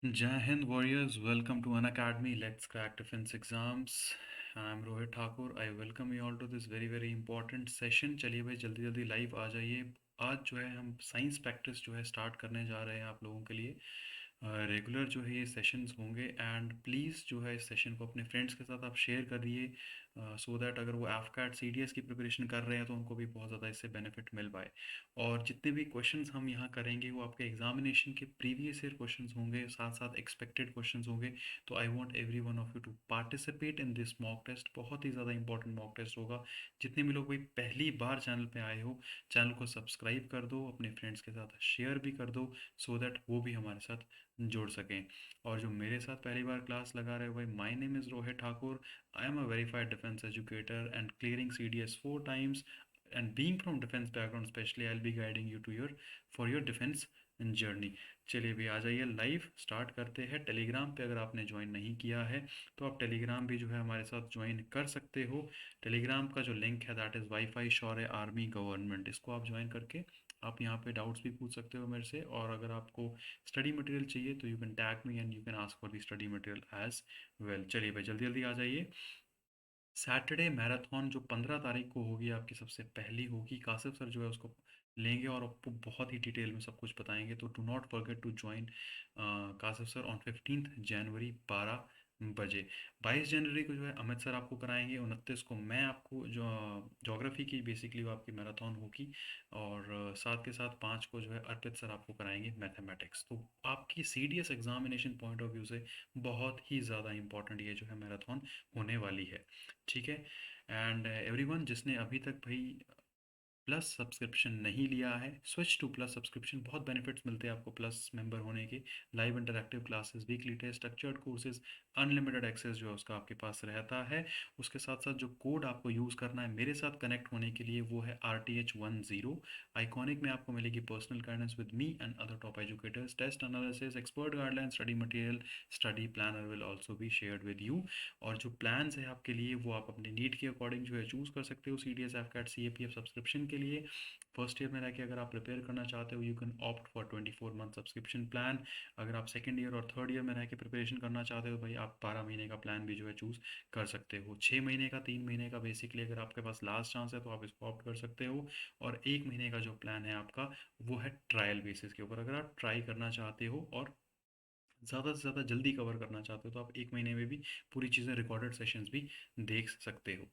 Jai Hind warriors, welcome to Unacademy. Let's crack defense exams. I'm Rohit Thakur. I welcome you all to this very important session. चलिए भाई जल्दी जल्दी live आ जाइए। आज जो है हम साइंस प्रैक्टिस जो है स्टार्ट करने जा रहे हैं आप लोगों के लिए। रेगुलर जो है ये सेशंस होंगे एंड प्लीज़ जो है इस सेशन को अपने फ्रेंड्स के साथ आप शेयर करिए सो दैट अगर वो एफकैट सीडीएस की प्रिपरेशन कर रहे हैं तो उनको भी बहुत ज़्यादा इससे बेनिफिट मिल पाए। और जितने भी क्वेश्चंस हम यहाँ करेंगे वो आपके एग्जामिनेशन के प्रीवियस ईयर क्वेश्चंस होंगे, साथ साथ एक्सपेक्टेड क्वेश्चंस होंगे। तो I want every one of you to participate in this mock test. बहुत ही ज़्यादा इंपॉर्टेंट मॉक टेस्ट होगा। जितने भी लोग भाई पहली बार चैनल पे आए हो, चैनल को सब्सक्राइब कर दो, अपने फ्रेंड्स के साथ शेयर भी कर दो सो दैट वो भी हमारे साथ जोड़ सकें। और जो मेरे साथ पहली बार क्लास लगा रहे हो भाई, my name is Rohit Thakur. I am a verified defense educator and clearing CDS 4 times, and being from defense background especially I'll be guiding you to your defense journey. चलिए भी आ जाइए, लाइव स्टार्ट करते हैं। टेलीग्राम पे अगर आपने ज्वाइन नहीं किया है तो आप टेलीग्राम भी जो है हमारे साथ ज्वाइन कर सकते हो। टेलीग्राम का जो लिंक है that is WiFi Shaurya army government. इसको आप ज्वाइन करके आप यहाँ पे डाउट्स भी पूछ सकते हो मेरे से। और अगर आपको स्टडी मटेरियल चाहिए तो you can tag me and you can ask for the study material as well. चलिए भाई जल्दी जल्दी आ जाइए। सैटरडे मैराथन जो 15 तारीख को होगी आपकी सबसे पहली होगी। कासिफ सर जो है उसको लेंगे और आपको बहुत ही डिटेल में सब कुछ बताएंगे। तो do not forget to join Kashif sir on 15 जनवरी 12 बजे। 22 जनवरी को जो है अमित सर आपको कराएंगे। 29 को मैं आपको जो जोग्राफी की बेसिकली वो आपकी मैराथन होगी। और साथ के साथ 5 को जो है अर्पित सर आपको कराएंगे मैथमेटिक्स। तो आपकी CDS examination point of view से बहुत ही ज़्यादा इंपॉर्टेंट ये जो है मैराथन होने वाली है। ठीक है। एंड एवरीवन जिसने अभी तक भाई प्लस सब्सक्रिप्शन नहीं लिया है, स्विच टू प्लस सब्सक्रिप्शन। बहुत बेनिफिट्स मिलते हैं आपको प्लस मेंबर होने के। Live interactive classes, weekly test, structured courses, unlimited access जो है उसका आपके पास रहता है। उसके साथ साथ जो कोड आपको यूज़ करना है मेरे साथ कनेक्ट होने के लिए वो है RTH10। आइकॉनिक में आपको मिलेगी personal guidance with me and other top educators, test analysis, expert guideline, study material, study planner will also be shared with you. और जो प्लान्स है आपके लिए वो आप अपने नीड के अकॉर्डिंग जो है चूज़ कर सकते हो। CDS एफकैट CAPF सब्सक्रिप्शन के लिए फर्स्ट ईयर में रह के अगर आप प्रिपेयर करना चाहते हो you can opt for 24 month subscription plan. अगर आप सेकंड ईयर और थर्ड ईयर में रह के प्रिपरेशन करना चाहते हो भाई आप 12 महीने का प्लान भी जो है चूज़ कर सकते हो। 6 महीने का, 3 महीने का बेसिकली अगर आपके पास लास्ट चांस है तो आप इसको ऑप्ट कर सकते हो। और 1 महीने का जो प्लान है आपका वो है ट्रायल बेसिस के ऊपर। अगर आप ट्राई करना चाहते हो और ज़्यादा से ज़्यादा जल्दी कवर करना चाहते हो तो आप 1 महीने में भी पूरी चीज़ें रिकॉर्डेड सेशंस भी देख सकते हो।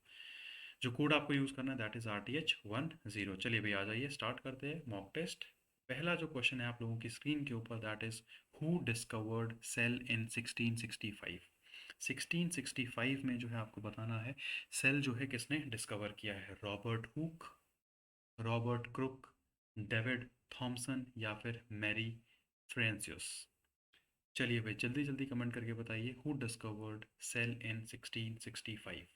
जो कोड आपको यूज़ करना है दैट इज़ RTH10। चलिए भैया आ जाइए, स्टार्ट करते हैं मॉक टेस्ट। पहला जो क्वेश्चन है आप लोगों की स्क्रीन के ऊपर that is who discovered cell in 1665। 1665 में जो है आपको बताना है सेल जो है किसने डिस्कवर किया है। Robert Hooke, Robert Crook, David Thomson या फिर मैरी फ्रेंसियस। चलिए भाई जल्दी जल्दी कमेंट करके बताइए हु डिस्कवर्ड सेल इन 1665।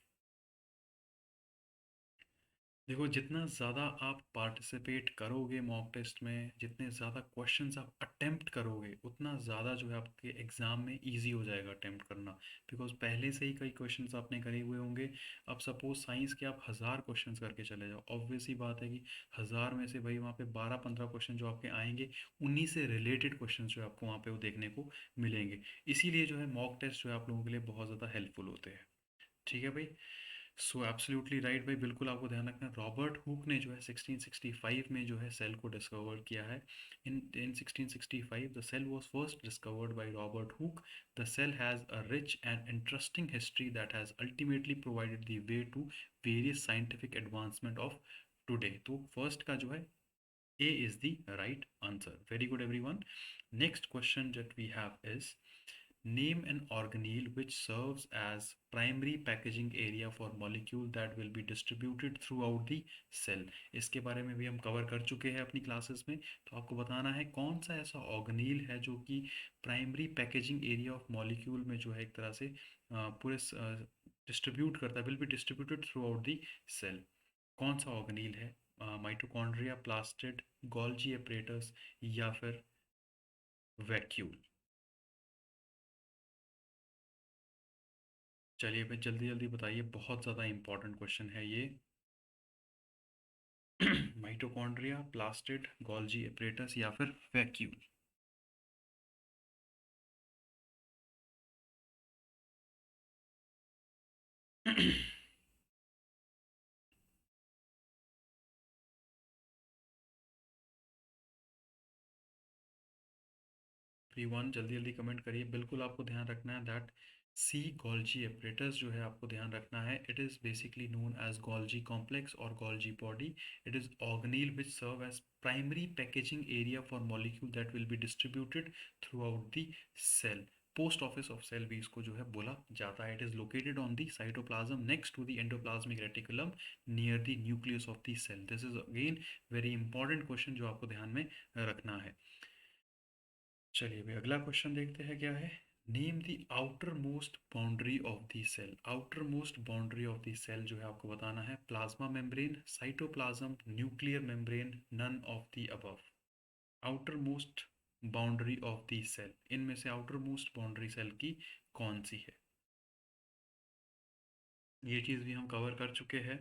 देखो जितना ज़्यादा आप पार्टिसिपेट करोगे मॉक टेस्ट में, जितने ज़्यादा क्वेश्चंस आप अटेम्प्ट करोगे उतना ज़्यादा जो है आपके एग्ज़ाम में इजी हो जाएगा अटेम्प्ट करना। बिकॉज पहले से ही कई क्वेश्चंस आपने करे हुए होंगे। अब सपोज साइंस के आप 1000 क्वेश्चंस करके चले जाओ, ऑब्वियस ही बात है कि 1000 में से भाई वहाँ पे 12-15 क्वेश्चन जो आपके आएंगे उन्हीं से रिलेटेड क्वेश्चन जो है आपको वहाँ पे वो देखने को मिलेंगे। इसीलिए जो है मॉक टेस्ट जो है आप लोगों के लिए बहुत ज़्यादा हेल्पफुल होते हैं। ठीक है भाई। सो एब्सोल्युटली राइट भाई, बिल्कुल आपको ध्यान रखना है। रॉबर्ट हुक ने जो है 1665 में जो है सेल को डिस्कवर किया है। In 1665 the cell was first discovered by Robert Hooke. The cell has a rich and interesting history that has ultimately provided the way to various scientific advancement of today. तो first का जो है A is the right answer. Very good everyone. Next question that we have is name an organelle which serves as primary packaging area for molecule that will be distributed throughout the cell। इसके बारे में भी हम cover कर चुके हैं अपनी classes में। तो आपको बताना है कौन सा ऐसा ऑर्गेनील है जो कि primary packaging area of molecule में जो है एक तरह से पूरे डिस्ट्रीब्यूट करता है, will be distributed throughout the cell. कौन सा ऑर्गेनील है? माइटोकॉन्ड्रिया, प्लास्टिड, गोल्जी एपरेटस या फिर वैक्यूल। चलिए भाई जल्दी जल्दी बताइए, बहुत ज़्यादा इंपॉर्टेंट क्वेश्चन है ये। माइटोकॉन्ड्रिया, प्लास्टिड, गोल्जी एपरेटस या फिर वैक्यूल। P1 जल्दी जल्दी कमेंट करिए। बिल्कुल आपको ध्यान रखना है दैट सी गोल्जी apparatus जो है आपको ध्यान रखना है, it is basically known as Golgi complex और Golgi body. It is organelle which serve as primary packaging area for molecule that will be distributed throughout the cell. Post office of cell भी इसको जो है बोला जाता है। It is located on the cytoplasm next to the endoplasmic reticulum near the nucleus of the cell. This is again very important question जो आपको ध्यान में रखना है। चलिए भाई अगला क्वेश्चन देखते हैं क्या है। Name the outermost boundary of the cell. Outermost boundary of the cell जो है आपको बताना है plasma membrane, cytoplasm, nuclear membrane, none of the above. Outermost boundary of the cell, इनमें से आउटर मोस्ट बाउंड्री सेल की कौन सी है? ये चीज़ भी हम कवर कर चुके हैं।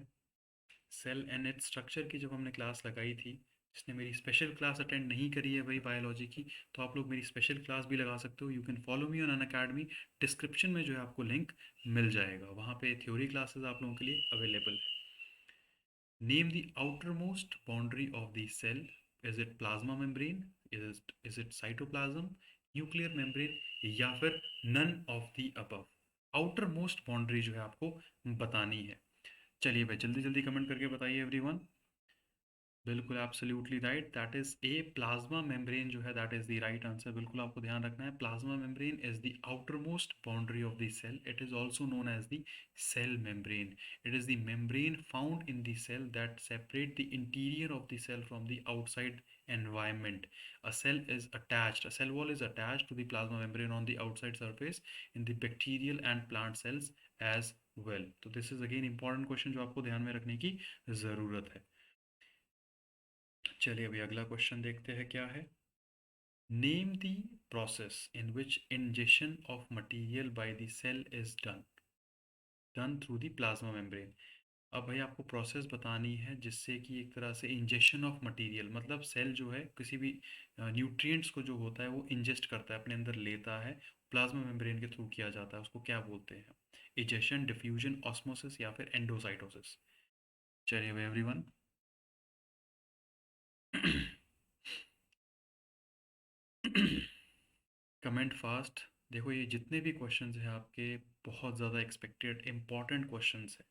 सेल एंड इट्स स्ट्रक्चर की जब हमने क्लास लगाई थी, जिसने मेरी स्पेशल क्लास अटेंड नहीं करी है भाई बायोलॉजी की, तो आप लोग मेरी स्पेशल क्लास भी लगा सकते हो। You can follow me on Unacademy. Description में जो है आपको लिंक मिल जाएगा, वहाँ पे थ्योरी क्लासेस आप लोगों के लिए अवेलेबल है। Name the outermost boundary of the cell. Is it plasma membrane, is it cytoplasm, nuclear membrane, या फिर none of the above? Outermost boundary जो है आपको बतानी है। चलिए भाई जल्दी जल्दी कमेंट करके बताइए एवरीवन। बिल्कुल absolutely right, that is a plasma membrane जो है that is the right answer. बिल्कुल आपको ध्यान रखना है, plasma membrane is the outermost boundary of the cell. It is also known as the cell membrane. It is the membrane found in the cell that separate the interior of the cell from the outside environment. A cell wall is attached to the plasma membrane on the outside surface in the bacterial and plant cells as well. तो this is again important question जो आपको ध्यान में रखने की ज़रूरत है। चलिए अभी अगला क्वेश्चन देखते हैं क्या है। Name the process in which injection of material by the cell is done through the plasma membrane. अब भाई आपको प्रोसेस बतानी है जिससे कि एक तरह से इंजेक्शन ऑफ मटेरियल, मतलब सेल जो है किसी भी न्यूट्रिएंट्स को जो होता है वो इंजेस्ट करता है, अपने अंदर लेता है, प्लाज्मा मेम्ब्रेन के थ्रू किया जाता है, उसको क्या बोलते हैं? इजेशन, डिफ्यूजन, ऑस्मोसिस या फिर एंडोसाइटोसिस? चलिए भाई एवरीवन। Comment fast. देखो ये जितने भी क्वेश्चंस हैं आपके, बहुत ज़्यादा एक्सपेक्टेड इंपॉर्टेंट क्वेश्चंस हैं।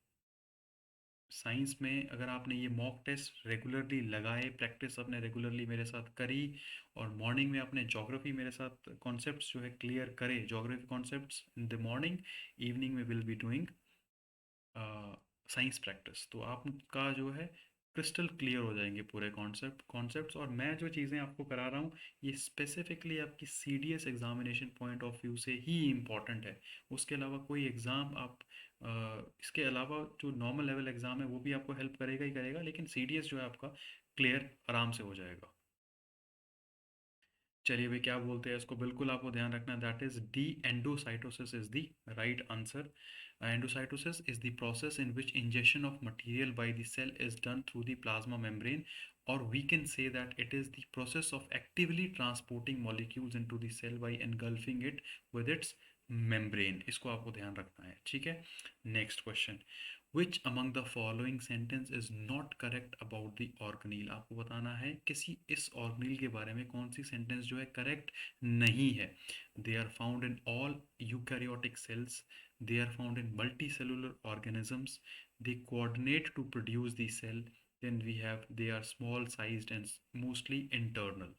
साइंस में अगर आपने ये मॉक टेस्ट रेगुलरली लगाए, प्रैक्टिस आपने रेगुलरली मेरे साथ करी, और मॉर्निंग में अपने ज्योग्राफी मेरे साथ कॉन्सेप्ट्स जो है क्लियर करे, geography concepts in the morning, evening में will be doing science practice, तो आपका जो है क्रिस्टल क्लियर हो जाएंगे पूरे कॉन्सेप्ट्स। और मैं जो चीज़ें आपको करा रहा हूँ ये स्पेसिफिकली आपकी C D S examination point of view से ही इम्पॉर्टेंट है। उसके अलावा कोई एग्ज़ाम आप इसके अलावा जो नॉर्मल लेवल एग्ज़ाम है वो भी आपको हेल्प करेगा ही करेगा, लेकिन सी डी एस जो है आपका क्लियर आराम से हो जाएगा। चलिए भाई क्या बोलते हैं इसको, बिल्कुल आपको ध्यान रखना, that is D, endocytosis is the right answer. Endocytosis is the process in which ingestion of material by the cell is done through the plasma membrane, or we can say that it is the process of actively transporting molecules into the cell by engulfing it with its membrane। इसको आपको ध्यान रखना है, ठीक है। Next question, which among the following sentence is not correct about the organelle. आपको बताना है किसी इस ऑर्गेनील के बारे में कौन सी सेंटेंस जो है करेक्ट नहीं है। They are found in all eukaryotic cells, they are found in multicellular organisms, they coordinate to produce the cell, then we have they are small sized and mostly internal.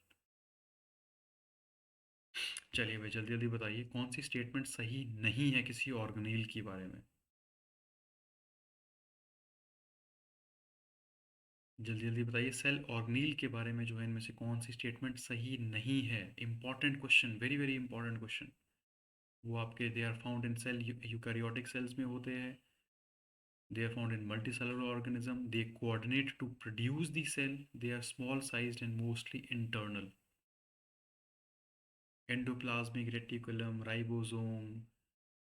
चलिए भाई जल्दी जल्दी बताइए कौन सी statement सही नहीं है किसी ऑर्गेनील के बारे में। जल्दी जल्दी बताइए सेल ऑर्गेनील के बारे में जो है इनमें से कौन सी स्टेटमेंट सही नहीं है। Important question, very very important question. वो आपके they are found in cell, eukaryotic cells में होते हैं, they are found in multicellular organism, they coordinate to produce the cell, they are small sized and mostly internal. Endoplasmic reticulum, ribosome,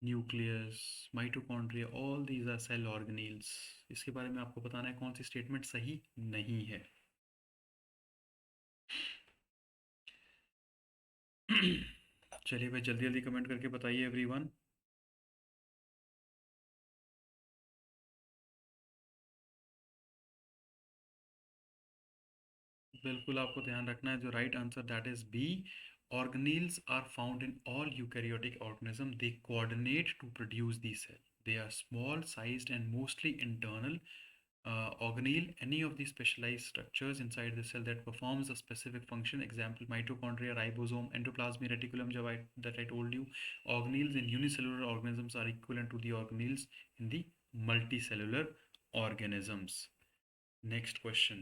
nucleus, mitochondria, all these are cell organelles. इसके बारे में आपको बताना है कौन सी स्टेटमेंट सही नहीं है। चलिए भाई जल्दी जल्दी कमेंट करके बताइए एवरीवन। बिल्कुल आपको ध्यान रखना है, जो right answer that is B. Organelles are found in all eukaryotic organism, they coordinate to produce the cell, they are small sized and mostly internal. Organelle, any of the specialized structures inside the cell that performs a specific function. Example: mitochondria, ribosome, endoplasmic reticulum. That I told you, organelles in unicellular organisms are equivalent to the organelles in the multicellular organisms. Next question.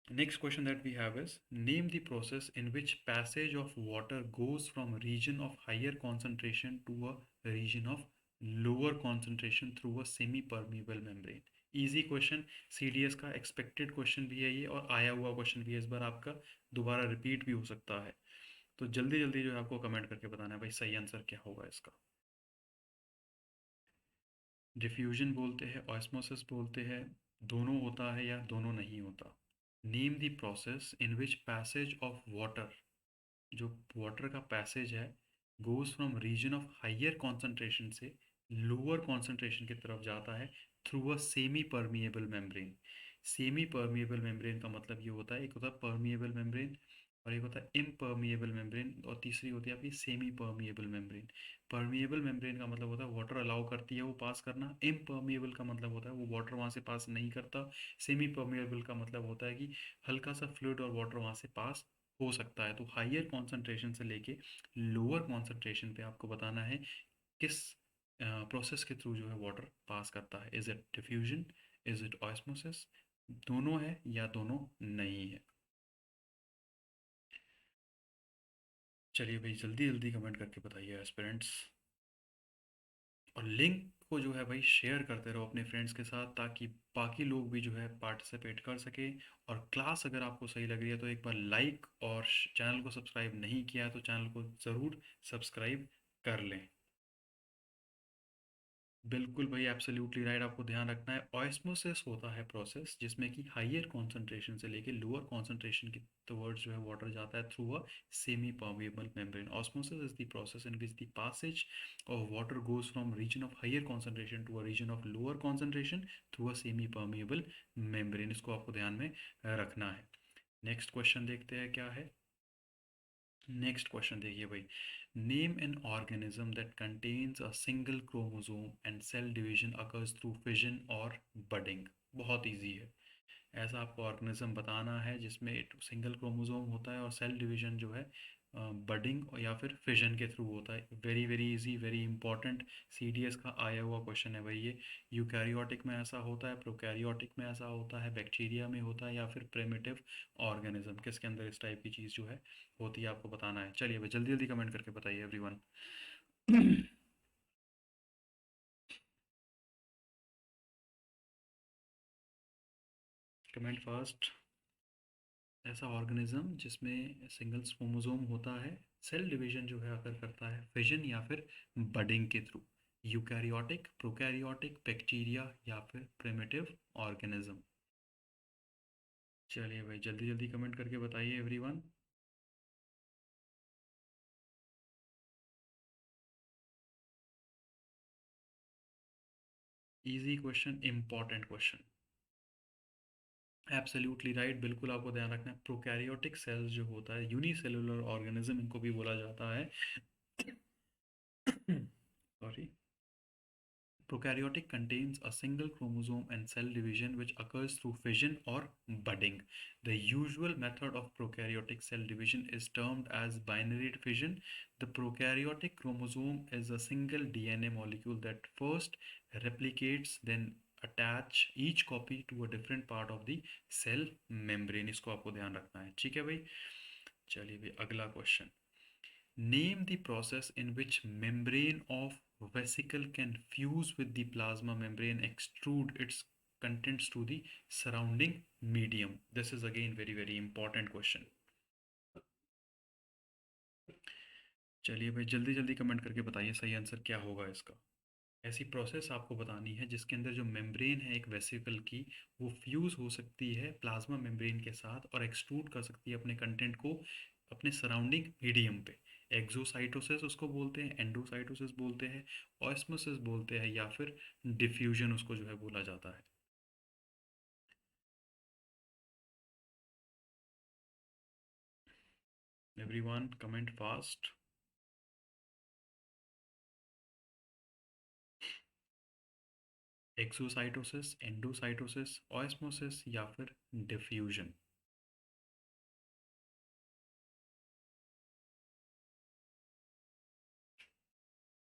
Next question that we have is, name the process in which passage of water goes from a region of higher concentration to a region of lower concentration through a semi-permeable membrane. Easy question, CDS का expected question भी है ये, और आया हुआ question भी है, इस बार आपका दोबारा repeat भी हो सकता है. तो जल्दी जल्दी जो है आपको कमेंट करके बताना है भाई सही आंसर क्या होगा इसका. डिफ्यूजन बोलते हैं, ऑस्मोसिस बोलते हैं, दोनों होता है या दोनों नहीं होता. Name the process in which passage of water, जो वाटर का पैसेज है, goes from region of higher concentration से लोअर कॉन्सेंट्रेशन की तरफ जाता है through a semi permeable membrane. Semi permeable membrane का मतलब ये होता है, एक होता है परमिएबल मेम्ब्रेन और एक होता है इम्परमिएबल मेम्ब्रेन, और तीसरी होती है आपकी semi permeable membrane. Permeable membrane का मतलब होता है वाटर अलाउ करती है वो पास करना, इम्परमिएबल का मतलब होता है वो वाटर वहाँ से पास नहीं करता, सेमी परमिएबल का मतलब होता है कि हल्का सा फ्लूइड और वाटर वहाँ से पास हो सकता है. तो हाइयर कॉन्सेंट्रेशन से लेके लोअर कॉन्सेंट्रेशन पे आपको बताना है किस प्रोसेस के थ्रू जो है वाटर पास करता है. Is it diffusion, is it osmosis, दोनों है या दोनों नहीं है. चलिए भाई जल्दी जल्दी कमेंट करके बताइए एस्पिरेंट्स, और लिंक को जो है भाई शेयर करते रहो अपने फ्रेंड्स के साथ, ताकि बाकी लोग भी जो है पार्टिसिपेट कर सके. और क्लास अगर आपको सही लग रही है तो एक बार लाइक, और चैनल को सब्सक्राइब नहीं किया है तो चैनल को ज़रूर सब्सक्राइब कर लें. बिल्कुल भाई, एब्सोल्युटली राइट. आपको ध्यान रखना है, ऑस्मोसिस होता है प्रोसेस जिसमें कि हाइयर कॉन्सेंट्रेशन से लेके लोअर कॉन्सेंट्रेशन की टुवर्ड्स जो है वाटर जाता है through a semi permeable membrane. Osmosis is the process in which the passage of water goes from region of higher concentration to a region of lower concentration through a semi permeable membrane. इसको आपको ध्यान में रखना है. Next question देखते हैं क्या है. नेक्स्ट क्वेश्चन देखिए भाई, name an organism that contains a single chromosome and cell division occurs through fission और बडिंग. बहुत इजी है. ऐसा आपको ऑर्गेनिज्म बताना है जिसमें सिंगल क्रोमोसोम होता है और सेल डिवीजन जो है बडिंग या फिर फिजन के थ्रू होता है. Very very easy, very important, CDS का आया हुआ क्वेश्चन है भाई ये. यूकैरियोटिक में ऐसा होता है, प्रोकैरियोटिक में ऐसा होता है, बैक्टीरिया में होता है, या फिर प्रिमिटिव ऑर्गेनिज्म, किसके अंदर इस टाइप की चीज़ जो है होती है आपको बताना है. चलिए भाई जल्दी जल्दी कमेंट करके बताइए एवरीवन. Comment fast. ऐसा ऑर्गेनिज्म जिसमें सिंगल क्रोमोसोम होता है, सेल डिवीजन जो है अगर करता है फिजन या फिर बडिंग के थ्रू. यूकैरियोटिक, प्रोकैरियोटिक, बैक्टीरिया या फिर प्रिमिटिव ऑर्गेनिज्म. चलिए भाई जल्दी जल्दी कमेंट करके बताइए everyone. Easy question, important question. Absolutely right, बिल्कुल आपको ध्यान रखना है. प्रोकैरियोटिक सेल्स जो होता है, यूनिसेलुलर ऑर्गेनिज्म इनको भी बोला जाता है. Sorry. Prokaryotic contains a single chromosome and cell division which occurs through fission or budding. The usual method of prokaryotic cell division is termed as binary fission. The prokaryotic chromosome is a single DNA molecule that first replicates, then attach each copy to a different part of the cell membrane. इसको आपको ध्यान रखना है, ठीक है भाई. चलिए भाई अगला question. Name the process in which membrane of vesicle can fuse with the plasma membrane, extrude its contents to the surrounding medium. This is again very very important question. चलिए भाई जल्दी जल्दी कमेंट करके बताइए सही आंसर क्या होगा इसका. ऐसी प्रोसेस आपको बतानी है जिसके अंदर जो मेम्ब्रेन है एक वेसिकल की, वो फ्यूज़ हो सकती है प्लाज्मा मेम्ब्रेन के साथ और एक्सट्रूड कर सकती है अपने कंटेंट को अपने सराउंडिंग मीडियम पे. एक्सोसाइटोसिस उसको बोलते हैं, एंडोसाइटोसिस बोलते हैं, ऑस्मोसिस बोलते हैं, या फिर डिफ्यूजन उसको जो है बोला जाता है. Everyone comment fast. Exocytosis, endocytosis, osmosis या फिर डिफ्यूजन?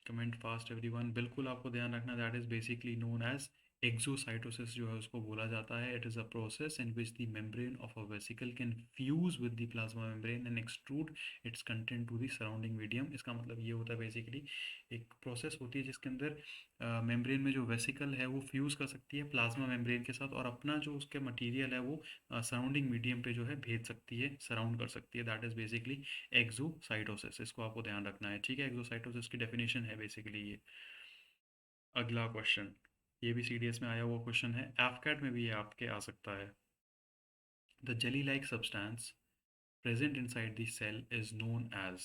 Comment fast everyone. बिल्कुल आपको ध्यान रखना, that is basically known as exocytosis जो है उसको बोला जाता है। It is a process in which the membrane of a vesicle can fuse with the plasma membrane and extrude its content to the surrounding medium. इसका मतलब ये होता है बेसिकली एक प्रोसेस होती है जिसके अंदर मेम्ब्रेन में जो वेसिकल है वो फ्यूज़ कर सकती है प्लाज्मा मेम्ब्रेन के साथ और अपना जो उसके मटीरियल है वो सराउंडिंग मीडियम पे जो है भेज सकती है, सराउंड कर सकती है। That is basically exocytosis. इसको आपको ध्यान रखना है, ठीक है। एक्सोसाइटोसिस की डेफिनेशन है बेसिकली ये। अगला क्वेश्चन, ये भी सीडीएस में आया हुआ क्वेश्चन है, एफकैट में भी ये आपके आ सकता है। The jelly like substance present inside the cell is known as.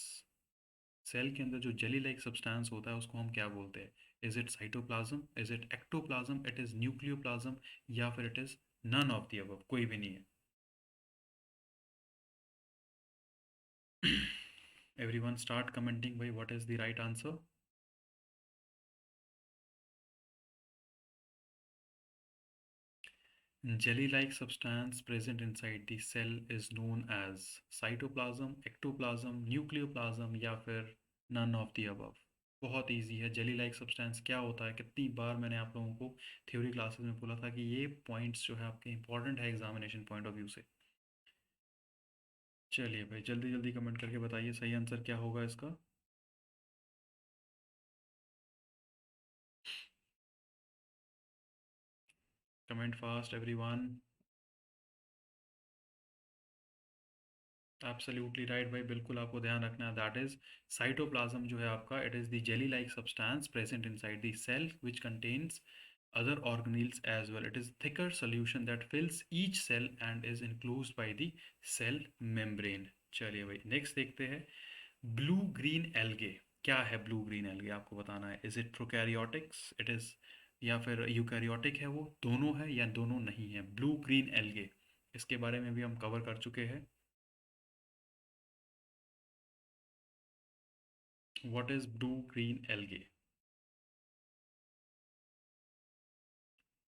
Cell के अंदर जो जेली लाइक सब्सटेंस होता है उसको हम क्या बोलते हैं? Is it cytoplasm, is it ectoplasm, it is nucleoplasm या फिर it is none of the above? कोई भी नहीं है। एवरीवन स्टार्ट कमेंटिंग भाई, what is the right answer? Jelly-like substance present inside the cell is known as cytoplasm, ectoplasm, nucleoplasm या फिर none of the above। बहुत इजी है। Jelly like substance क्या होता है, कितनी बार मैंने आप लोगों को थ्योरी क्लासेस में बोला था कि ये पॉइंट्स जो है आपके इंपॉर्टेंट है एग्जामिनेशन पॉइंट ऑफ व्यू से। चलिए भाई जल्दी जल्दी कमेंट करके बताइए सही आंसर क्या होगा इसका। Comment fast everyone. Absolutely right भाई, बिल्कुल आपको ध्यान रखना है। दैट इज साइटोप्लाज्म जो है आपका, it is the jelly like substance present inside the cell which contains other organelles as well. It is thicker solution that fills each cell and is enclosed by the cell membrane। चलिए भाई next देखते हैं। Blue green algae, क्या है blue green algae आपको बताना है। Is it prokaryotics, it is या फिर यूकैरियोटिक है वो, दोनों है या दोनों नहीं है? ब्लू ग्रीन एल्गे, इसके बारे में भी हम कवर कर चुके हैं। What is blue green algae?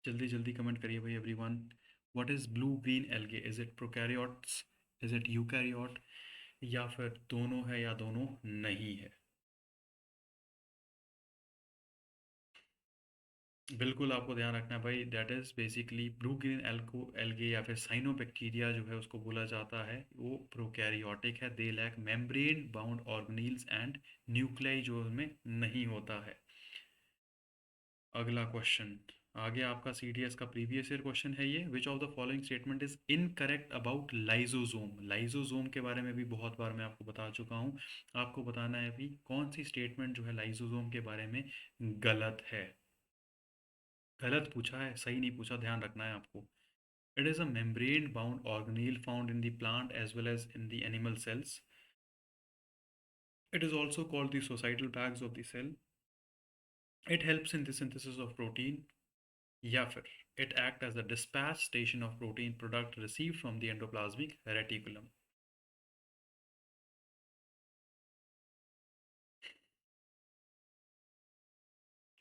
जल्दी जल्दी कमेंट करिए भाई everyone. What is blue green algae? Is it prokaryotes, is it eukaryote या फिर दोनों है या दोनों नहीं है? बिल्कुल आपको ध्यान रखना है भाई, that is basically blue green alga algae या फिर साइनोबैक्टीरिया जो है उसको बोला जाता है, वो प्रोकैरियोटिक है। They lack membrane bound organelles and nuclei जो उनमें नहीं होता है। अगला क्वेश्चन, आगे आपका सीडीएस का प्रीवियस ईयर क्वेश्चन है ये। विच of the following statement is incorrect about lysosome? Lysosome के बारे में भी बहुत बार मैं आपको बता चुका हूँ। आपको बताना है अभी कौन सी स्टेटमेंट जो है लाइजोसोम के बारे में गलत है। गलत पूछा है, सही नहीं पूछा, ध्यान रखना है आपको। It is a membrane bound organelle found in the plant as well as in the animal cells. It is also called the societal bags of the cell. It helps in the synthesis of protein या फिर it act as a dispatch station of protein product received from the endoplasmic reticulum।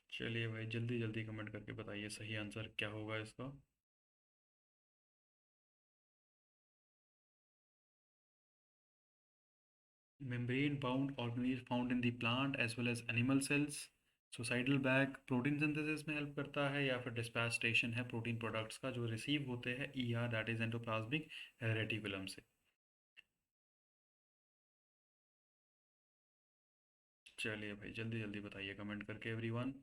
चलिए भाई जल्दी जल्दी comment करके बताइए सही answer क्या होगा इसका। membrane bound organelles found in the plant as well as animal cells। Societal bag protein synthesis में हेल्प करता है या फिर डिस्पैच स्टेशन है प्रोटीन प्रोडक्ट्स का जो रिसीव होते हैं ER that is endoplasmic reticulum से। चलिए भाई जल्दी जल्दी बताइए कमेंट करके एवरीवन।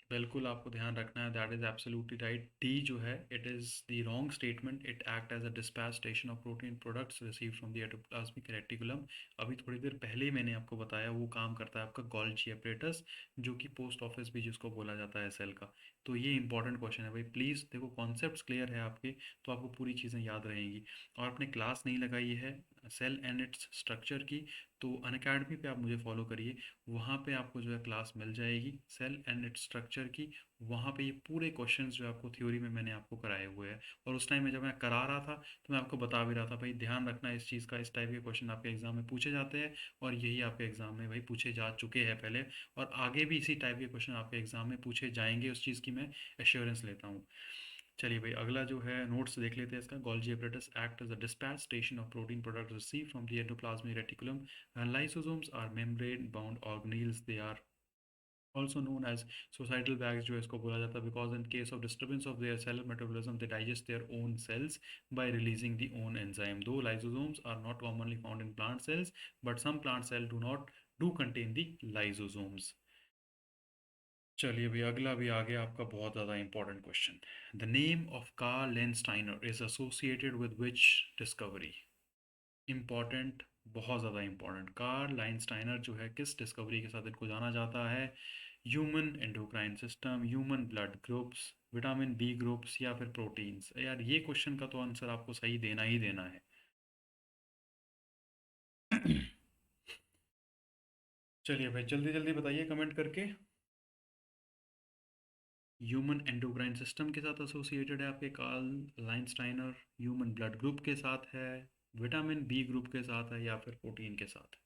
बिल्कुल आपको ध्यान रखना है, that is absolutely right. D जो है it is the wrong statement. It act as a dispatch station of protein products receive from the endoplasmic reticulum. अभी थोड़ी देर पहले ही मैंने आपको बताया वो काम करता है आपका गोल्गी apparatus, जो कि पोस्ट ऑफिस भी जिसको बोला जाता है सेल का। तो ये इंपॉर्टेंट क्वेश्चन है भाई, प्लीज़ देखो कॉन्सेप्ट्स क्लियर है आपके तो आपको पूरी चीज़ें याद रहेंगी। और आपने क्लास नहीं लगाई है सेल एंड इट्स स्ट्रक्चर की, तो अनअकैडमी पे आप मुझे फॉलो करिए, वहाँ पे आपको जो है क्लास मिल जाएगी सेल एंड इट्स स्ट्रक्चर की। वहाँ पे ये पूरे क्वेश्चंस जो आपको थ्योरी में मैंने आपको कराए हुए हैं, और उस टाइम में जब मैं करा रहा था तो मैं आपको बता भी रहा था भाई ध्यान रखना इस चीज़ का, इस टाइप के क्वेश्चन आपके एग्जाम में पूछे जाते हैं, और यही आपके एग्जाम में भाई पूछे जा चुके हैं पहले, और आगे भी इसी टाइप के क्वेश्चन आपके एग्जाम में पूछे जाएंगे, उस चीज़ की मैं एश्योरेंस लेता हूँ। चलिए भाई अगला जो है नोट्स देख लेते हैं इसका। Golgi apparatus act as a dispatch station of protein product receive from the endoplasmic reticulum. Lysosomes are membrane bound organelles, they are also known as societal bags जो है इसको बोला जाता है, because in case of disturbance of their cell metabolism they digest their own cells by releasing the own enzyme. Though lysosomes are not commonly found in plant cells, but some plant cells do contain the lysosomes. चलिए भाई अगला भी आ गया आपका बहुत ज़्यादा important question. The name of Karl Landsteiner is associated with which discovery? Important, बहुत ज़्यादा इम्पॉर्टेंट। कार्ल लाइनस्टाइनर जो है किस डिस्कवरी के साथ इनको जाना जाता है? Human endocrine system, human blood groups, vitamin B groups, या फिर प्रोटीन्स? यार ये क्वेश्चन का तो आंसर आपको सही देना ही देना है। चलिए भाई जल्दी जल्दी बताइए कमेंट करके। ह्यूमन एंडोक्राइन सिस्टम के साथ एसोसिएटेड है आपके कार्ल लाइनस्टाइनर, ह्यूमन ब्लड ग्रुप के साथ है, विटामिन बी ग्रुप के साथ है, या फिर प्रोटीन के साथ?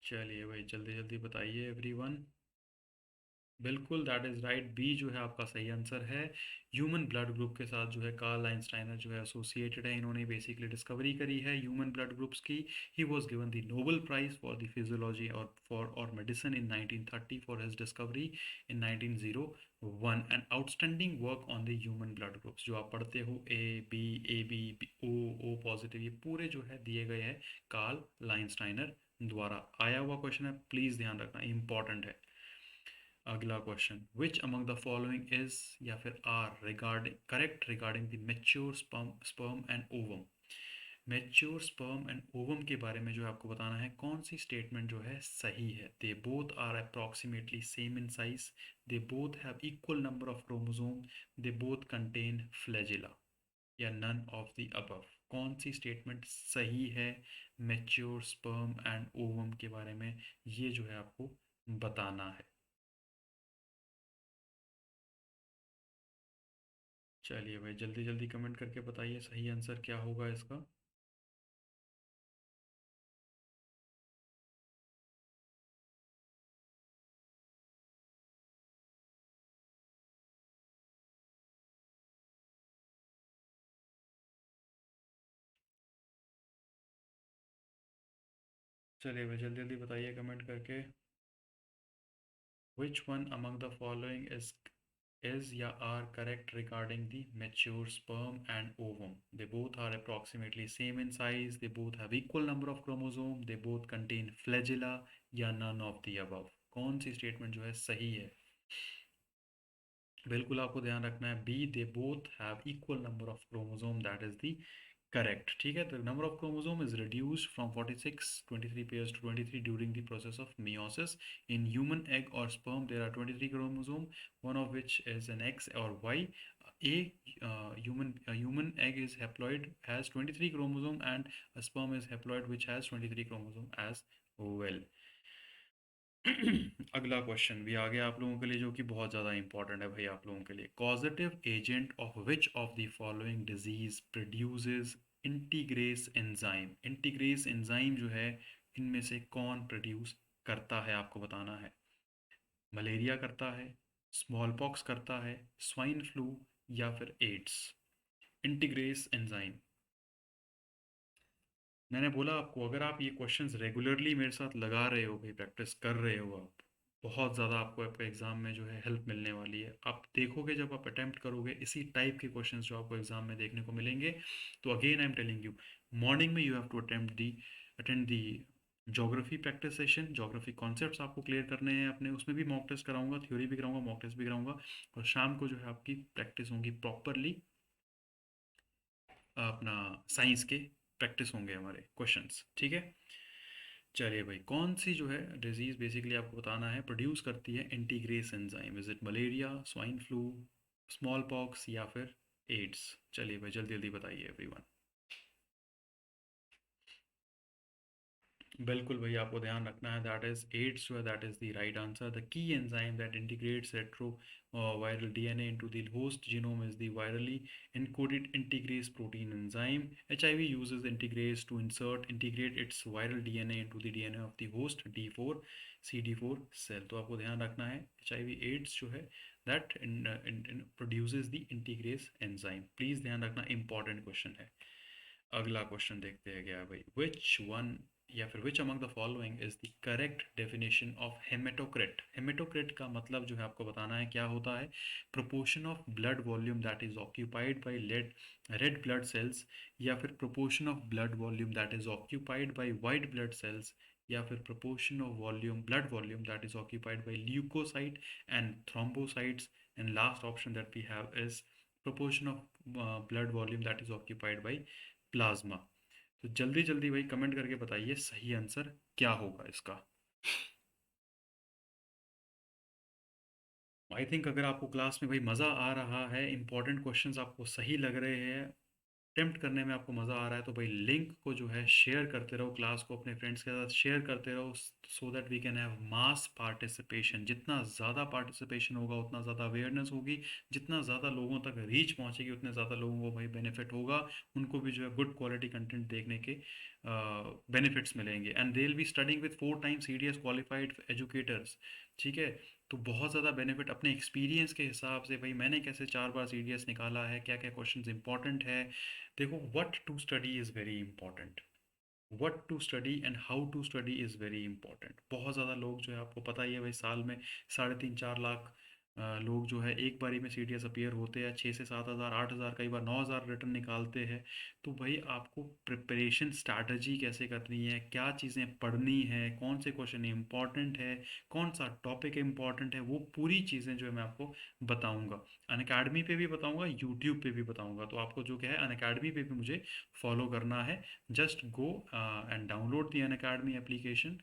चलिए भाई जल्दी जल्दी बताइए एवरीवन। बिल्कुल दैट इज़ राइट, बी जो है आपका सही आंसर है। ह्यूमन ब्लड ग्रुप के साथ जो है कार्ल आइंस्टाइनर जो है एसोसिएटेड है, इन्होंने बेसिकली डिस्कवरी करी है ह्यूमन ब्लड ग्रुप्स की। He was given the Nobel prize for the physiology और medicine in 1930 for his discovery in 1901। An outstanding work on the human blood groups जो आप पढ़ते हो, A B O, O positive, ये पूरे जो है दिए गए हैं कार्ल लाइंस्टाइनर द्वारा। आया हुआ क्वेश्चन है, प्लीज़ ध्यान रखना, इंपॉर्टेंट है। अगला question, which among the following is या फिर are regarding correct regarding the mature sperm and ovum? Mature sperm and ovum के बारे में जो आपको बताना है, कौन सी स्टेटमेंट जो है सही है? They both are approximately same in size, they both have equal number of chromosome, they both contain flagella, या नन ऑफ द अबव? कौन सी स्टेटमेंट सही है मेच्योर स्पर्म एंड ओवम के बारे में? ये जो है आपको बताना है। चलिए भाई जल्दी जल्दी कमेंट करके बताइए सही आंसर क्या होगा इसका। चलिए भाई जल्दी जल्दी बताइए कमेंट करके। Which one among the following is या are correct regarding the mature sperm and ovum? They both are approximately same in size, they both have equal number of chromosome, they both contain flagella, या none of the above? कौन सी statement जो है सही है? बिल्कुल आपको ध्यान रखना है, B, they both have equal number of chromosome, that is the correct. ठीक है, तो number of chromosome is reduced from 46 23 pairs to 23 during the process of meiosis. In human egg or sperm there are 23 chromosome, one of which is an X or Y. A human egg is haploid, has 23 chromosome, and a sperm is haploid which has 23 chromosome as well. अगला question भी आ गया आप लोगों के लिए, जो कि बहुत ज़्यादा इंपॉर्टेंट है भाई आप लोगों के लिए। Causative agent of which of the following disease produces integrase enzyme? Integrase enzyme जो है इनमें से कौन प्रोड्यूस करता है आपको बताना है। मलेरिया करता है, स्मॉल पॉक्स करता है, स्वाइन फ्लू, या फिर एड्स? इंटीग्रेस एंजाइम। मैंने बोला आपको, अगर आप ये क्वेश्चंस रेगुलरली मेरे साथ लगा रहे हो भाई, प्रैक्टिस कर रहे हो आप, बहुत ज़्यादा आपको आपके एग्ज़ाम में जो है हेल्प मिलने वाली है। आप देखोगे जब आप अटेम्प्ट करोगे इसी टाइप के क्वेश्चंस जो आपको एग्ज़ाम में देखने को मिलेंगे, तो again I am telling you, morning में you have to attend the geography practice session. Geography concepts आपको क्लियर करने हैं अपने, उसमें भी मॉक टेस्ट कराऊंगा, थ्योरी भी कराऊंगा, मॉक टेस्ट भी कराऊंगा, और शाम को जो है आपकी प्रैक्टिस होंगी प्रॉपरली, अपना साइंस के प्रैक्टिस होंगे हमारे क्वेश्चंस। ठीक है, चलिए भाई कौन सी जो है डिजीज़ बेसिकली आपको बताना है प्रोड्यूस करती है integrase enzyme? Is it malaria, swine flu, smallpox, या फिर एड्स। चलिए भाई जल्दी जल्दी बताइए एवरीवन। बिल्कुल भैया, आपको ध्यान रखना है, दैट इज एड्स जो है that is the right answer. The key enzyme that integrates retro viral DNA into the host genome is the virally encoded integrase protein enzyme. HIV uses integrase to integrate its viral DNA into the DNA of the host D4 CD4 cell. तो आपको ध्यान रखना है HIV ads जो है that produces the integrase enzyme. Please ध्यान रखना, important question है। अगला क्वेश्चन देखते हैं क्या है भाई। विच वन या फिर विच among the following is the correct definition of haematocrit. Haematocrit का मतलब जो है आपको बताना है क्या होता है। Proportion of blood volume that is occupied by red blood cells, या फिर proportion of blood volume that is occupied by white blood cells, या फिर proportion of volume blood volume that is occupied by leucocyte and thrombocytes. And last option that we have is proportion of blood volume that is occupied by plasma. तो जल्दी जल्दी भाई comment करके बताइए सही answer क्या होगा इसका। आई थिंक अगर आपको क्लास में भाई मज़ा आ रहा है, इंपॉर्टेंट क्वेश्चंस आपको सही लग रहे हैं, अटेम्प्ट करने में आपको मज़ा आ रहा है, तो भाई लिंक को जो है शेयर करते रहो, क्लास को अपने फ्रेंड्स के साथ शेयर करते रहो, so that we can have mass participation. जितना ज़्यादा पार्टिसिपेशन होगा उतना ज़्यादा अवेयरनेस होगी, जितना ज़्यादा लोगों तक रीच पहुंचेगी उतने ज़्यादा लोगों को भाई बेनिफिट होगा। उनको भी जो है गुड क्वालिटी कंटेंट देखने के बेनिफिट्स मिलेंगे, and they will be studying with 4 times CDS qualified educators. ठीक है, तो बहुत ज़्यादा बेनिफिट अपने एक्सपीरियंस के हिसाब से, भाई मैंने कैसे 4 बार CDS निकाला है, क्या क्या क्वेश्चन इंपॉर्टेंट है। देखो, what to study is very important. What to study and how to study is very important. बहुत ज़्यादा लोग जो है आपको पता ही है भाई, साल में 3.5 4 लाख लोग जो है एक बारी में CDS अपीयर होते हैं। 6 से 7 हज़ार 8 हज़ार कई बार 9 हज़ार रिटर्न निकालते हैं। तो भाई आपको प्रिपरेशन स्ट्रैटेजी कैसे करनी है, क्या चीज़ें पढ़नी है, कौन से क्वेश्चन इंपॉर्टेंट है, कौन सा टॉपिक इंपॉर्टेंट है, वो पूरी चीज़ें जो है मैं आपको बताऊंगा। अनअकैडमी पे भी बताऊंगा, यूट्यूब पे भी बताऊंगा। तो आपको जो क्या है, अनअकैडमी पे भी मुझे फॉलो करना है। Just go and download the Unacademy application,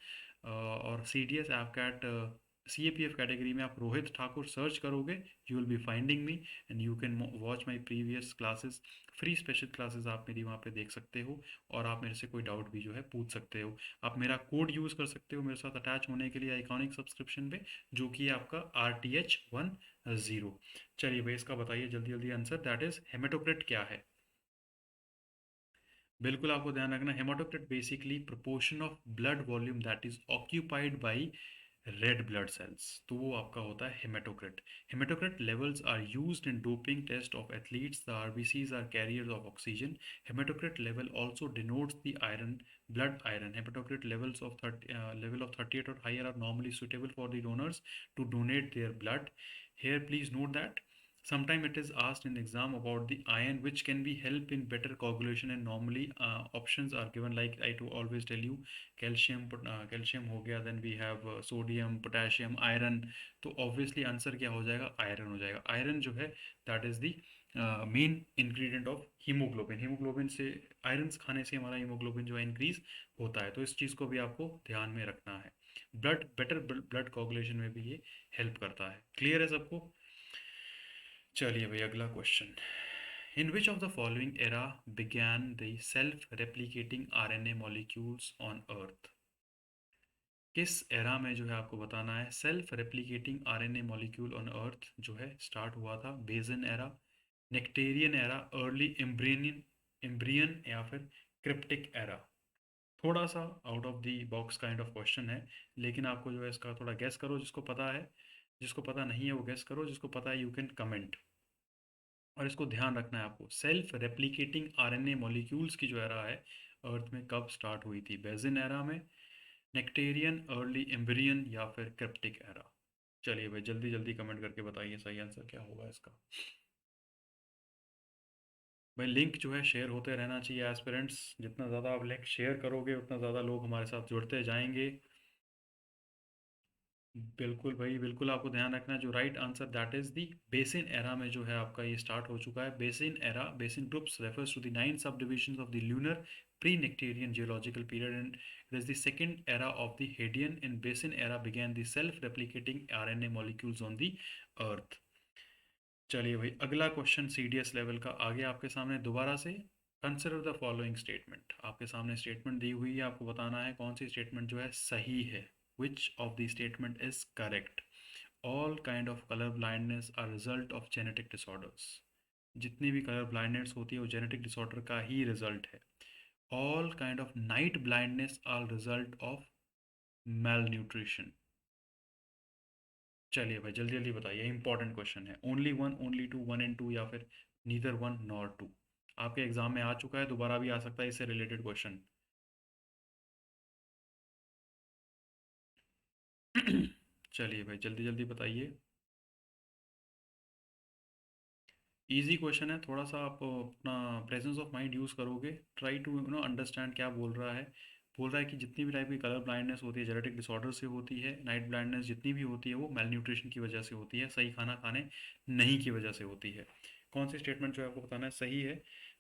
और CDS app cat CAPF category में आप रोहित ठाकुर सर्च करोगे, you will be finding me, and you can watch my previous classes. Free special classes आप मेरी वहाँ पे देख सकते हो, और आप मेरे से कोई डाउट भी जो है पूछ सकते हो। आप मेरा कोड यूज़ कर सकते हो मेरे साथ अटैच होने के लिए आइकॉनिक सब्सक्रिप्शन पे, जो कि है आपका RH10। चलिए भाई इसका बताइए जल्दी जल्दी आंसर, दैट इज हेमेटोक्रिट क्या है। बिल्कुल आपको ध्यान रखना, hematocrit basically proportion of blood volume that is occupied by red blood cells, तो वो आपका होता है hematocrit. Hematocrit levels are used in doping test of athletes. The RBCs are carriers of oxygen. Hematocrit level also denotes the iron, blood iron. Hematocrit levels of 38 or higher are normally suitable for the donors to donate their blood. Here please note that sometimes it is asked in exam about the iron which can be help in better coagulation, and normally options are given like I to always tell you, calcium हो गया, then we have sodium, potassium, iron। तो obviously answer क्या हो जाएगा, iron हो जाएगा। Iron जो है that is the main ingredient of haemoglobin. Haemoglobin से, आयरन खाने से हमारा हीमोग्लोबिन जो है इंक्रीज होता है, तो इस चीज़ को भी आपको ध्यान में रखना है। ब्लड बेटर ब्लड कोगुलेशन में भी ये हेल्प करता है। क्लियर है सबको। चलिए भाई अगला question. In which of the following era began the self replicating RNA molecules on earth. किस एरा में जो है आपको बताना है self replicating RNA molecule on earth जो है स्टार्ट हुआ था। बेजन era, Nectarian era, early Imbrian Imbrian, या फिर क्रिप्टिक एरा। थोड़ा सा out of the box kind of question है, लेकिन आपको जो है इसका थोड़ा गेस करो, जिसको पता है। जिसको पता नहीं है वो गेस करो, जिसको पता है यू कैन कमेंट। और इसको ध्यान रखना है आपको, सेल्फ रेप्लिकेटिंग RNA मॉलिक्यूल्स की जो एरा है अर्थ में कब स्टार्ट हुई थी। बेजिन एरा में, नेक्टेरियन, अर्ली एम्ब्रियन, या फिर क्रिप्टिक एरा। चलिए भाई जल्दी जल्दी कमेंट करके बताइए सही आंसर क्या होगा इसका। भाई लिंक जो है शेयर होते रहना चाहिए एस्पिरेंट्स। जितना ज़्यादा आप लिंक शेयर करोगे उतना ज़्यादा लोग हमारे साथ जुड़ते जाएंगे। बिल्कुल भाई बिल्कुल, आपको ध्यान रखना है जो right answer that is the basin era में जो है आपका ये स्टार्ट हो चुका है। Basin era, basin groups refers to the 9 subdivisions of the lunar pre Nectarian geological period, and it is the second era of the Hadean. In basin era began the self replicating RNA molecules on the earth. चलिए भाई, अगला question CDS level का आ गया आपके सामने दोबारा से। Consider the following statement. आपके सामने स्टेटमेंट दी हुई है, आपको बताना है कौन सी स्टेटमेंट जो है सही है। Which of the statement is correct? All kind of colour blindness are result of genetic disorders. जितनी भी कलर ब्लाइंडनेस होती है वो जेनेटिक डिसऑर्डर का ही रिजल्ट है। All kind of night blindness are result of malnutrition. चलिए भाई, जल्दी जल्दी बताइए, इंपॉर्टेंट क्वेश्चन है। Only one, only two, one and two, या फिर नीदर वन नॉर टू? आपके एग्जाम में आ चुका है, दोबारा भी आ सकता है इससे रिलेटेड क्वेश्चन। चलिए भाई, जल्दी जल्दी बताइए। इजी क्वेश्चन है, थोड़ा सा आप अपना प्रेजेंस ऑफ माइंड यूज़ करोगे, ट्राई टू अंडरस्टैंड क्या बोल रहा है। बोल रहा है कि जितनी भी टाइप की कलर ब्लाइंडनेस होती है जेनेटिक डिसऑर्डर से होती है। नाइट ब्लाइंडनेस जितनी भी होती है वो मेल न्यूट्रिशन की वजह से होती है, सही खाना खाने नहीं की वजह से होती है। कौन सी स्टेटमेंट जो है आपको बताना है सही है?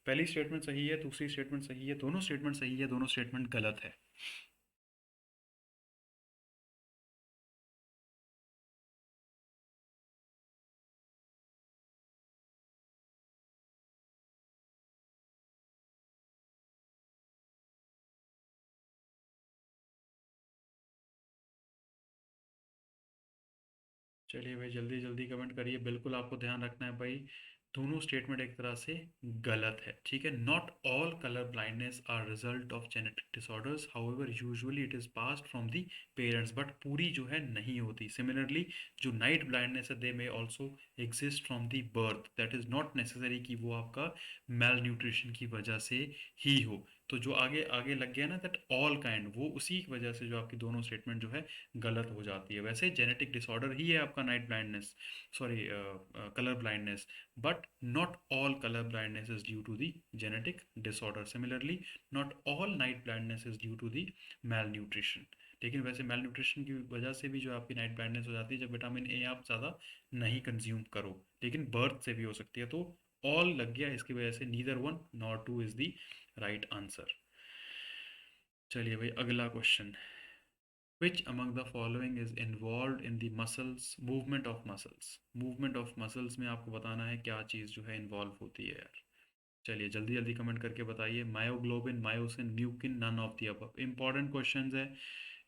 पहली स्टेटमेंट सही है, दूसरी स्टेटमेंट सही है, दोनों स्टेटमेंट सही है, दोनों स्टेटमेंट गलत है। चलिए भाई, जल्दी जल्दी कमेंट करिए। बिल्कुल आपको ध्यान रखना है भाई, दोनों स्टेटमेंट एक तरह से गलत है, ठीक है। Not all colour blindness are result of genetic disorders, however usually it is passed from the parents, but पूरी जो है नहीं होती। सिमिलरली जो नाइट ब्लाइंडनेस है they may also exist from the birth, that is not necessary कि वो आपका मेल न्यूट्रिशन की वजह से ही हो। तो जो आगे आगे लग गया ना दैट ऑल काइंड, वो उसी की वजह से जो आपकी दोनों स्टेटमेंट जो है गलत हो जाती है। वैसे जेनेटिक डिसऑर्डर ही है आपका night blindness, sorry colour blindness, but not all colour blindness is due to the genetic disorder. Similarly not all night blindness is due to the malnutrition. लेकिन वैसे मेल न्यूट्रिशन की वजह से भी जो आपकी नाइट ब्लाइंडनेस हो जाती है जब विटामिन ए आप ज़्यादा नहीं कंज्यूम करो, लेकिन बर्थ से भी हो सकती है। तो ऑल लग गया इसकी वजह से, neither one nor two is the right answer. चलिए भाई, अगला question. Which among the following is involved in the muscles movement of muscles? Movement of muscles में आपको बताना है क्या चीज़ जो है इन्वॉल्व होती है यार। चलिए जल्दी जल्दी कमेंट करके बताइए। Myoglobin, myosin, mucin, none of the above. Important questions है,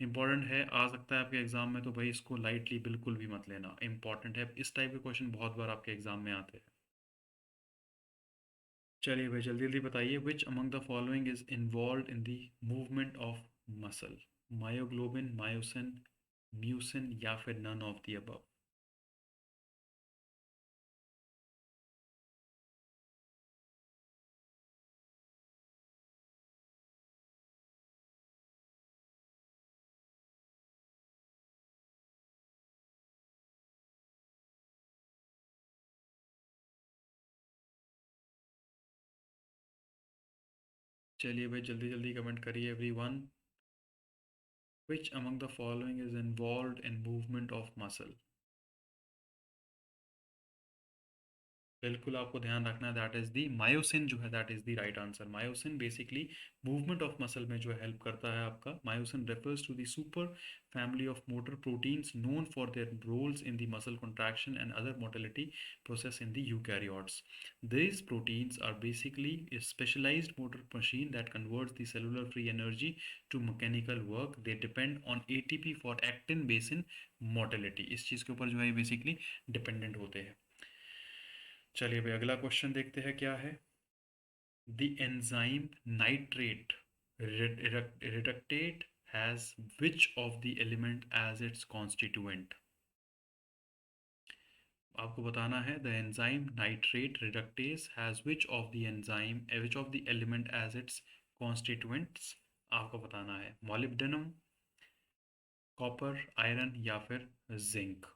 इंपॉर्टेंट है, आ सकता है आपके एग्जाम में, तो भाई इसको लाइटली बिल्कुल भी मत लेना, इंपॉर्टेंट है। इस टाइप के क्वेश्चन बहुत बार आपके एग्जाम में आते हैं। चलिए भाई, जल्दी जल्दी बताइए। विच among the following is involve in the movement of muscle? Myoglobin, myosin, mucin, या फिर नन ऑफ द अबव? चलिए भाई, जल्दी जल्दी कमेंट करिए everyone. Which among the following is involve in movement of muscle? बिल्कुल आपको ध्यान रखना है, दैट इज दी मायोसिन जो है, that is the right answer. Myosin basically movement of muscle में जो है हेल्प करता है आपका। Myosin refers to the super family of motor proteins known for their roles in the muscle contraction and other motility process in the eukaryotes. These proteins are basically a specialized motor machine that converts the cellular free energy to mechanical work. They depend on ATP for actin basin motility। इस चीज़ के ऊपर जो है basically dependent होते हैं। चलिए भाई, अगला क्वेश्चन देखते हैं क्या है। The enzyme nitrate reductate has which of the element as its constituent? आपको बताना है the enzyme nitrate reductase has which of the element as its constituents? आपको बताना है मॉलिब्डेनम, कॉपर, आयरन, या फिर जिंक।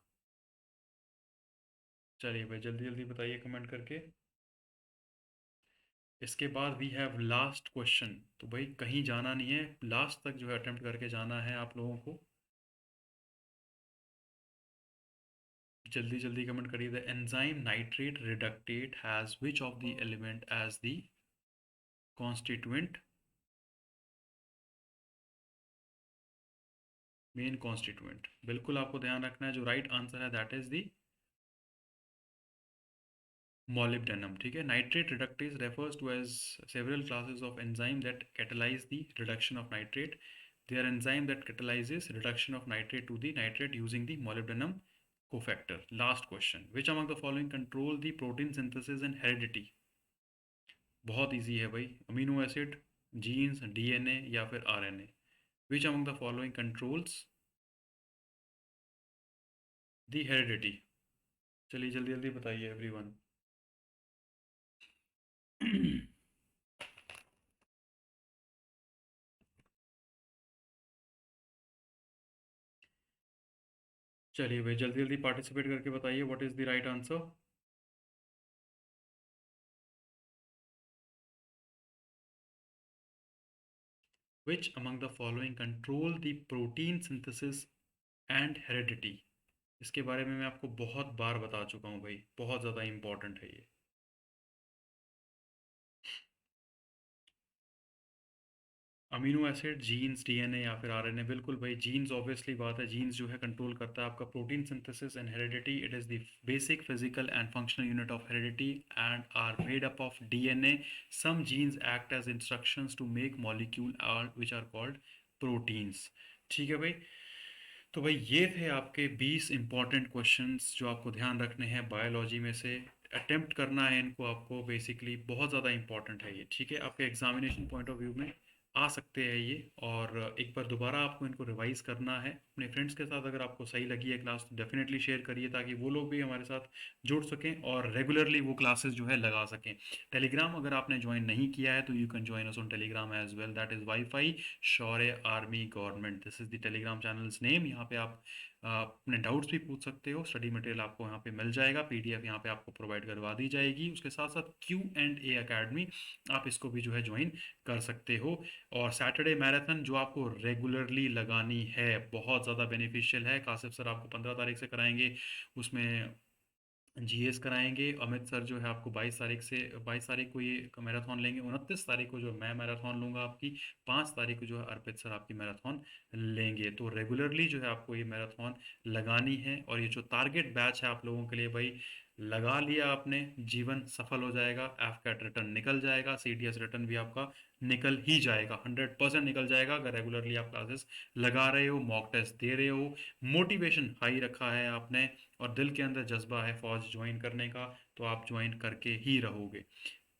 चलिए भाई, जल्दी जल्दी बताइए कमेंट करके। इसके बाद वी हैव लास्ट क्वेश्चन, तो भाई कहीं जाना नहीं है, लास्ट तक जो है अटेम्प्ट करके जाना है आप लोगों को। जल्दी जल्दी कमेंट करिए। The enzyme nitrate reductase has which of the element as the constituent? Main constituent. बिल्कुल आपको ध्यान रखना है, जो राइट आंसर है दैट इज द molybdenum, ठीक है. Nitrate reductase refers to as several classes of enzyme that catalyze the reduction of nitrate. They are enzyme that catalyzes reduction of nitrate to the nitrate using the molybdenum cofactor. Last question, which among the following control the protein synthesis and heredity? बहुत easy है भाई. Amino acid, jeans, DNA या फिर RNA. Which among the following controls the heredity? चलिए जल्दी जल्दी बताइए everyone. चलिए भाई जल्दी जल्दी पार्टिसिपेट करके बताइए what is the right answer. Which among the following control the protein synthesis and heredity? इसके बारे में मैं आपको बहुत बार बता चुका हूँ भाई, बहुत ज़्यादा इंपॉर्टेंट है ये. अमीनो एसिड, जीन्स, डीएनए या फिर आरएनए. बिल्कुल भाई, जीन्स ऑब्वियसली बात है. जीन्स जो है कंट्रोल करता है आपका protein synthesis and heredity. It is the basic physical and functional unit of heredity and are made up of DNA. Some genes act as instructions to make molecule or which are called proteins. ठीक है भाई. तो भाई ये थे आपके 20 important questions जो आपको ध्यान रखने हैं बायोलॉजी में से. अटेम्प्ट करना है इनको आपको. बेसिकली बहुत ज़्यादा इंपॉर्टेंट है ये. ठीक है, आपके एग्जामिनेशन पॉइंट ऑफ व्यू में आ सकते हैं ये. और एक बार दोबारा आपको इनको रिवाइज करना है अपने फ्रेंड्स के साथ. अगर आपको सही लगी है क्लास तो डेफिनेटली शेयर करिए ताकि वो लोग भी हमारे साथ जुड़ सकें और रेगुलरली वो क्लासेस जो है लगा सकें. टेलीग्राम अगर आपने ज्वाइन नहीं किया है तो you can join us on Telegram as well. That is WiFi Shaurya army government. This is the Telegram channel's name. यहाँ पे आप अपने डाउट्स भी पूछ सकते हो. स्टडी मटेरियल आपको यहाँ पे मिल जाएगा. पीडीएफ यहाँ पे आपको प्रोवाइड करवा दी जाएगी. उसके साथ साथ Q&A अकेडमी, आप इसको भी जो है ज्वाइन कर सकते हो. और सैटरडे मैराथन जो आपको रेगुलरली लगानी है, बहुत ज़्यादा बेनिफिशियल है. कासिफ सर आपको 15 तारीख से कराएंगे. उसमें जीएस कराएंगे. अमित सर जो है आपको 22 तारीख को ये मैराथन लेंगे. 29 तारीख को जो मैं मैराथन लूँगा आपकी. 5 तारीख को जो है अर्पित सर आपकी मैराथन लेंगे. तो रेगुलरली जो है आपको ये मैराथन लगानी है. और ये जो टारगेट बैच है आप लोगों के लिए भाई, लगा लिया आपने, जीवन सफल हो जाएगा. एफकैट रिटर्न निकल जाएगा. सीडीएस रिटर्न भी आपका निकल ही जाएगा. 100% निकल जाएगा अगर रेगुलरली आप क्लासेस लगा रहे हो, मॉक टेस्ट दे रहे हो, मोटिवेशन हाई रखा है आपने और दिल के अंदर जज्बा है फौज ज्वाइन करने का, तो आप ज्वाइन करके ही रहोगे.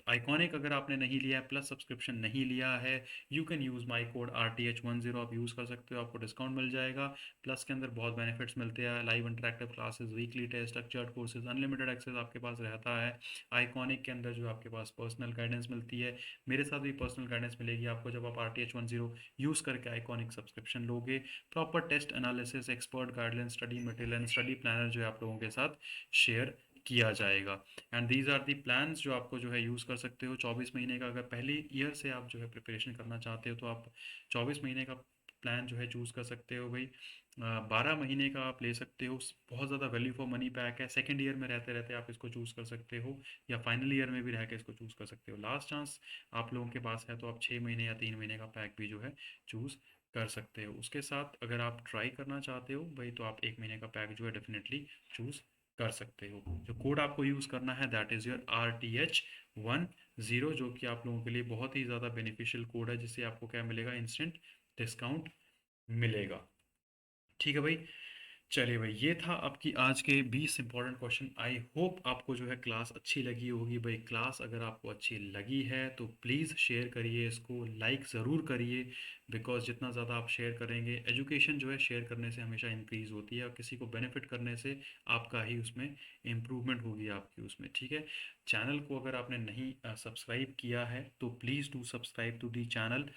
आइकॉनिक अगर आपने नहीं लिया है, प्लस सब्सक्रिप्शन नहीं लिया है, you can use my code RH10. आप यूज़ कर सकते हो, आपको डिस्काउंट मिल जाएगा. प्लस के अंदर बहुत बेनिफिट्स मिलते हैं. Live interactive classes, weekly test, structured courses, unlimited access आपके पास रहता है. आइकॉनिक के अंदर जो आपके पास पर्सनल गाइडेंस मिलती है. मेरे साथ भी पर्सनल गाइडेंस मिलेगी आपको जब आप RH10 यूज़ करके आइकॉनिक सब्सक्रिप्शन लोगे. Proper test analysis, expert guideline, study material and study planner जो है आप लोगों के साथ शेयर किया जाएगा. And these are the plans जो आपको जो है यूज़ कर सकते हो. 24 महीने का अगर पहली ईयर से आप जो है प्रिपरेशन करना चाहते हो तो आप 24 महीने का प्लान जो है चूज़ कर सकते हो भाई. 12 महीने का आप ले सकते हो. बहुत ज़्यादा वैल्यू फॉर मनी पैक है. सेकेंड ईयर में रहते रहते आप इसको चूज़ कर सकते हो या फाइनल ईयर में भी रह के इसको चूज़ कर सकते हो. लास्ट चांस आप लोगों के पास है तो आप 6 महीने या 3 महीने का पैक भी जो है चूज़ कर सकते हो. उसके साथ अगर आप ट्राई करना चाहते हो भाई तो आप 1 महीने का पैक जो है डेफिनेटली चूज़ कर सकते हो. जो कोड आपको यूज़ करना है दैट इज़ योर RH10, जो कि आप लोगों के लिए बहुत ही ज़्यादा बेनिफिशियल कोड है, जिससे आपको क्या मिलेगा, इंस्टेंट डिस्काउंट मिलेगा. ठीक है भाई. चलिए भाई, ये था आपकी आज के 20 इंपॉर्टेंट क्वेश्चन. आई होप आपको जो है क्लास अच्छी लगी होगी भाई. क्लास अगर आपको अच्छी लगी है तो प्लीज़ शेयर करिए इसको, लाइक ज़रूर करिए. बिकॉज जितना ज़्यादा आप शेयर करेंगे, एजुकेशन जो है शेयर करने से हमेशा इंक्रीज़ होती है और किसी को बेनिफिट करने से आपका ही उसमें इम्प्रूवमेंट होगी आपकी उसमें. ठीक है. चैनल को अगर आपने नहीं सब्सक्राइब किया है तो please do subscribe to the channel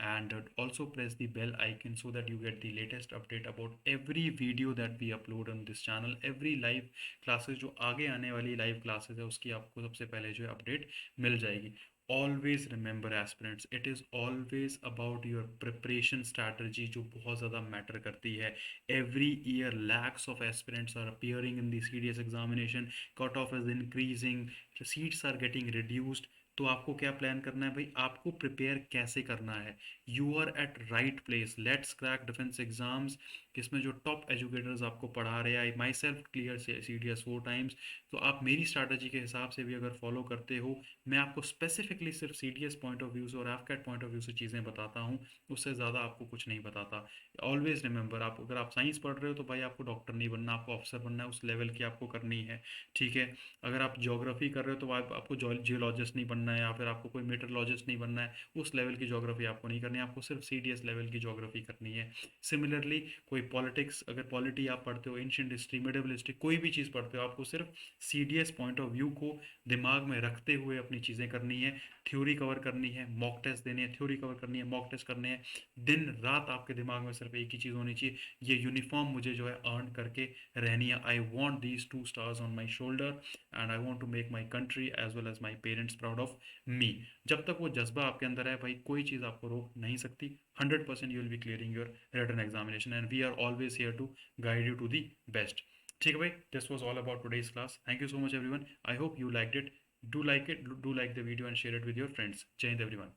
and also press the bell icon so that you get the latest update about every video that we upload on this channel. every live classes जो आगे आने वाली live classes है उसकी आपको सबसे पहले जो है अपडेट मिल जाएगी. Always remember aspirants, it is always about your preparation strategy जो बहुत ज़्यादा मैटर करती है. Every year lakhs of aspirants are appearing in the CDS examination. cut off is increasing, seats are getting reduced. तो आपको क्या plan करना है भाई, आपको प्रिपेयर कैसे करना है. You are at right place. Let's crack defence exams. इसमें जो टॉप एजुकेटर्स आपको पढ़ा रहे हैं, I myself clear CDS 4 times. तो आप मेरी स्ट्रैटेजी के हिसाब से भी अगर फॉलो करते हो, मैं आपको स्पेसिफिकली सिर्फ CDS पॉइंट ऑफ व्यू से और एफकैट पॉइंट ऑफ व्यू से चीज़ें बताता हूँ, उससे ज़्यादा आपको कुछ नहीं बताता। ऑलवेज रिमेंबर, आप अगर आप साइंस पढ़ रहे हो तो भाई आपको डॉक्टर नहीं बनना, आपको अफसर बनना है, उस लेवल की आपको करनी है। ठीक है। अगर आप ज्योग्राफी कर रहे हो तो आपको जियोलॉजिस्ट नहीं बनना है, या फिर आपको कोई मेटरोलॉजिस्ट नहीं बनना है, उस लेवल की ज्योग्राफी आपको नहीं करनी है, आपको सिर्फ CDS लेवल की ज्योग्राफी करनी है। सिमिलरली कोई पॉलिटिक्स, अगर पॉलिटी आप पढ़ते हो, एंशियंट हिस्ट्री, मिडिवल हिस्ट्री, कोई भी चीज़ पढ़ते हो, आपको सिर्फ CDS पॉइंट ऑफ व्यू को दिमाग में रखते हुए अपनी चीज़ें करनी है। थ्योरी कवर करनी है, मॉक टेस्ट देनी है, थ्योरी कवर करनी है, मॉक टेस्ट करने हैं। दिन रात आपके दिमाग में सिर्फ एक ही चीज़ होनी चाहिए, ये यूनिफॉर्म मुझे जो है अर्न करके रहनी है। I want these 2 stars on my shoulder and I want to make my country as well as my parents proud of me. जब तक वो जज्बा आपके अंदर है भाई, कोई चीज़ आपको रोक नहीं सकती। 100% you will be clearing your written examination and we are always here to guide you to the best. ठीक है भाई, this was all about today's class. Thank you so much everyone, I hope you like it. Do like the video and share it with your friends. जय हिंद everyone.